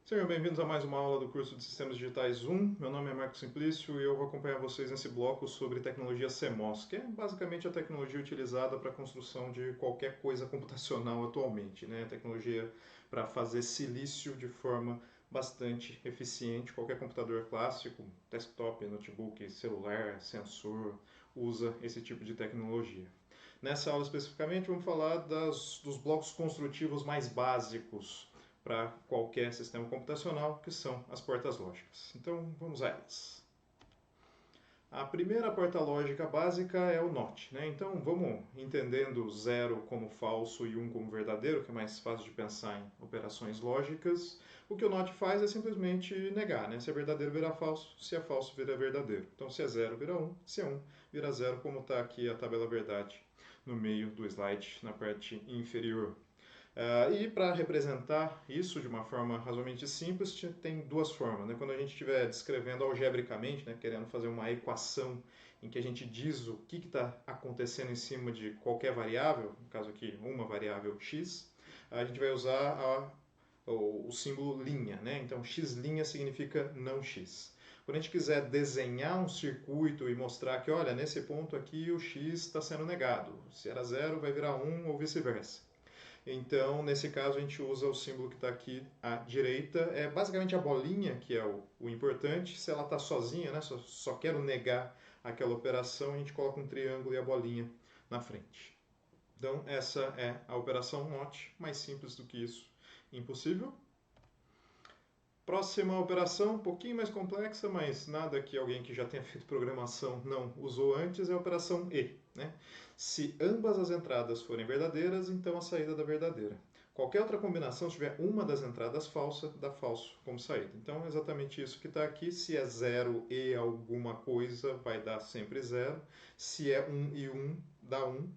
Sejam bem-vindos a mais uma aula do curso de Sistemas Digitais 1. Meu nome é Marco Simplício e eu vou acompanhar vocês nesse bloco sobre tecnologia CMOS, que é basicamente a tecnologia utilizada para a construção de qualquer coisa computacional atualmente, né? Tecnologia para fazer silício de forma bastante eficiente. Qualquer computador clássico, desktop, notebook, celular, sensor, usa esse tipo de tecnologia. Nessa aula especificamente vamos falar dos blocos construtivos mais básicos para qualquer sistema computacional, que são as portas lógicas. Então, vamos a elas. A primeira porta lógica básica é o NOT, né? Então, vamos entendendo 0 como falso e 1 como verdadeiro, que é mais fácil de pensar em operações lógicas. O que o NOT faz é simplesmente negar, né? Se é verdadeiro, vira falso. Se é falso, vira verdadeiro. Então, se é 0, vira 1. Se é 1, vira 0, como está aqui a tabela verdade no meio do slide, na parte inferior. E para representar isso de uma forma razoavelmente simples, tem duas formas. Né? Quando a gente estiver descrevendo algebricamente, né, querendo fazer uma equação em que a gente diz o que está acontecendo em cima de qualquer variável, no caso aqui uma variável x, a gente vai usar o símbolo linha. Né? Então x' significa não x. Quando a gente quiser desenhar um circuito e mostrar que, olha, nesse ponto aqui o x está sendo negado. Se era 0, vai virar 1 ou vice-versa. Então, nesse caso, a gente usa o símbolo que está aqui à direita. É basicamente a bolinha que é o importante. Se ela está sozinha, né, só quero negar aquela operação, a gente coloca um triângulo e a bolinha na frente. Então, essa é a operação NOT. Mais simples do que isso, impossível. Próxima operação, um pouquinho mais complexa, mas nada que alguém que já tenha feito programação não usou antes, é a operação E. Né? Se ambas as entradas forem verdadeiras, então a saída dá verdadeira. Qualquer outra combinação, se tiver uma das entradas falsa, dá falso como saída. Então é exatamente isso que está aqui. Se é 0 e alguma coisa, vai dar sempre 0. Se é 1 e 1, dá 1.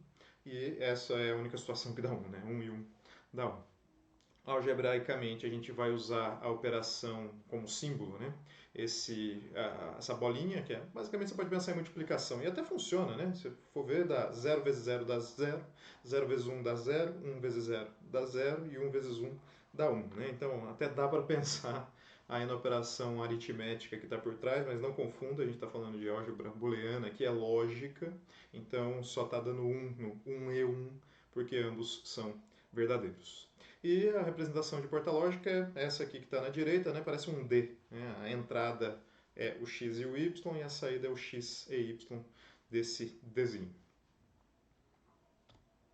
E essa é a única situação que dá 1, né? 1 e 1 dá 1. Algebraicamente, a gente vai usar a operação como símbolo, né? Essa bolinha, que é basicamente você pode pensar em multiplicação, e até funciona, né? Se for ver, dá 0 vezes 0 dá 0, 0 vezes 1 dá 0, 1 vezes 0 dá 0 e 1 vezes 1 dá 1. Né? Então, até dá para pensar aí na operação aritmética que está por trás, mas não confunda, a gente está falando de álgebra booleana, que é lógica, então só está dando 1 no 1 e 1, porque ambos são verdadeiros. E a representação de porta lógica é essa aqui que está na direita, né? Parece um D. Né? A entrada é o x e o y e a saída é o x e y desse Dzinho.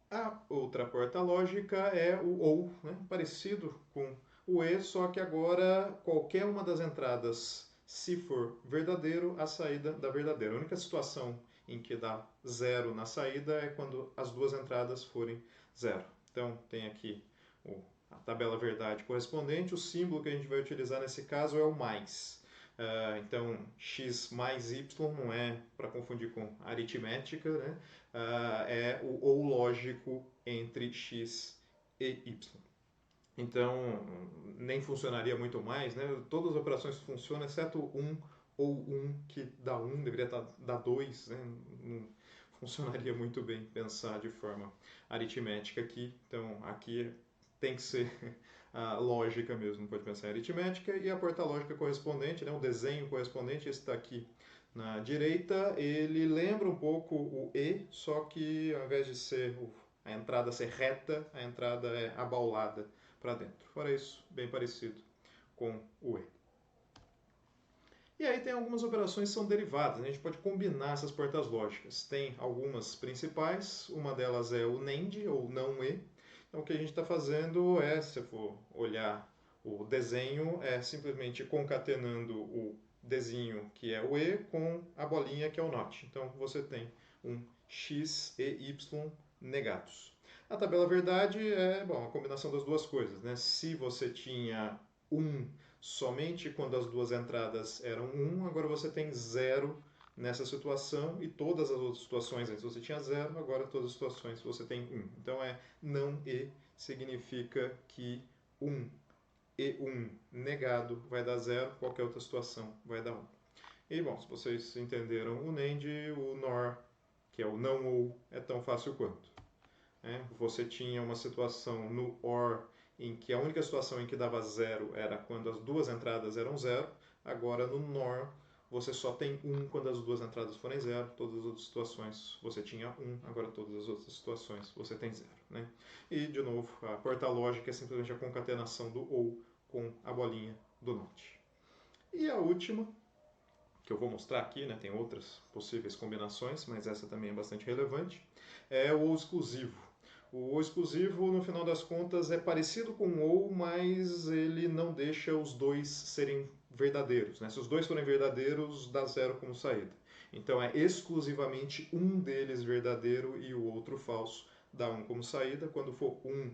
A outra porta lógica é o OU, né? Parecido com o E, só que agora qualquer uma das entradas, se for verdadeiro, a saída dá verdadeira. A única situação em que dá zero na saída é quando as duas entradas forem zero. Então tem aqui a tabela verdade correspondente, o símbolo que a gente vai utilizar nesse caso é o mais. Então, x mais y não é para confundir com aritmética, né? É o ou lógico entre x e y. Então, nem funcionaria muito mais, né? Todas as operações funcionam, exceto 1 ou 1 que dá 1, deveria dar 2, né? Não funcionaria muito bem pensar de forma aritmética aqui. Então, aqui tem que ser a lógica mesmo, não pode pensar em aritmética. E a porta lógica correspondente, né? O desenho correspondente, esse está aqui na direita, ele lembra um pouco o E, só que ao invés de ser a entrada ser reta, a entrada é abaulada para dentro. Fora isso, bem parecido com o E. E aí tem algumas operações que são derivadas, né? A gente pode combinar essas portas lógicas. Tem algumas principais, uma delas é o NAND, ou não E. Então o que a gente está fazendo é, se você for olhar o desenho, é simplesmente concatenando o desenho que é o E com a bolinha que é o NOT. Então você tem um X e Y negados. A tabela verdade é bom, a combinação das duas coisas. Né? Se você tinha 1 somente quando as duas entradas eram 1, agora você tem 0 nessa situação e todas as outras situações antes você tinha 0, agora todas as situações você tem 1. Então é não e significa que 1 e 1 negado vai dar 0, qualquer outra situação vai dar 1. E bom, se vocês entenderam o NAND, o NOR, que é o não ou, é tão fácil quanto. Você tinha uma situação no OR em que a única situação em que dava zero era quando as duas entradas eram zero. Agora no NOR você só tem um quando as duas entradas forem zero. Todas as outras situações você tinha um, agora todas as outras situações você tem zero, né? E de novo, a porta-lógica é simplesmente a concatenação do OU com a bolinha do NOT. E a última, que eu vou mostrar aqui, né, tem outras possíveis combinações, mas essa também é bastante relevante, é o OU exclusivo. O OU exclusivo, no final das contas, é parecido com o OU, mas ele não deixa os dois serem verdadeiros, né? Se os dois forem verdadeiros, dá zero como saída. Então é exclusivamente um deles verdadeiro e o outro falso, dá um como saída. Quando for um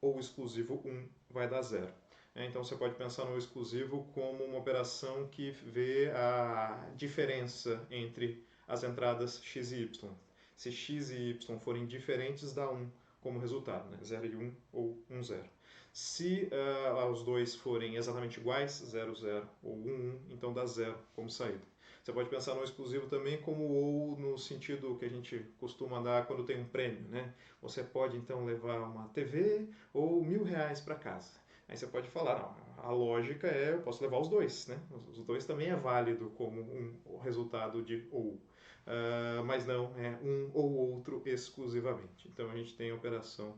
ou exclusivo 1, vai dar zero. Então você pode pensar no exclusivo como uma operação que vê a diferença entre as entradas x e y. Se x e y forem diferentes, dá 1 como resultado, né? 0 e 1 ou 1, 0. Se os dois forem exatamente iguais, 0, 0 ou 1, 1, então dá 0 como saída. Você pode pensar no exclusivo também como ou no sentido que a gente costuma dar quando tem um prêmio, né? Você pode então levar uma TV ou R$ 1.000 para casa. Aí você pode falar, não, a lógica é eu posso levar os dois, né? Os dois também é válido como um resultado de ou. Mas não é um ou outro exclusivamente. Então a gente tem a operação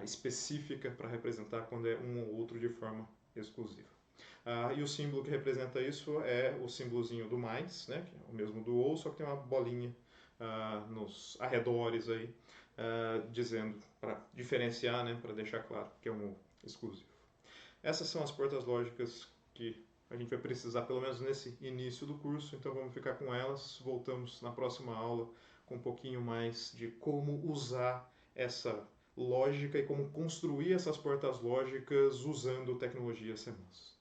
específica para representar quando é um ou outro de forma exclusiva. E o símbolo que representa isso é o símbolozinho do mais, né, que é o mesmo do ou, só que tem uma bolinha nos arredores aí, dizendo, para diferenciar, né, para deixar claro que é um ou exclusivo. Essas são as portas lógicas que a gente vai precisar, pelo menos nesse início do curso, então vamos ficar com elas. Voltamos na próxima aula com um pouquinho mais de como usar essa lógica e como construir essas portas lógicas usando tecnologia CMOS.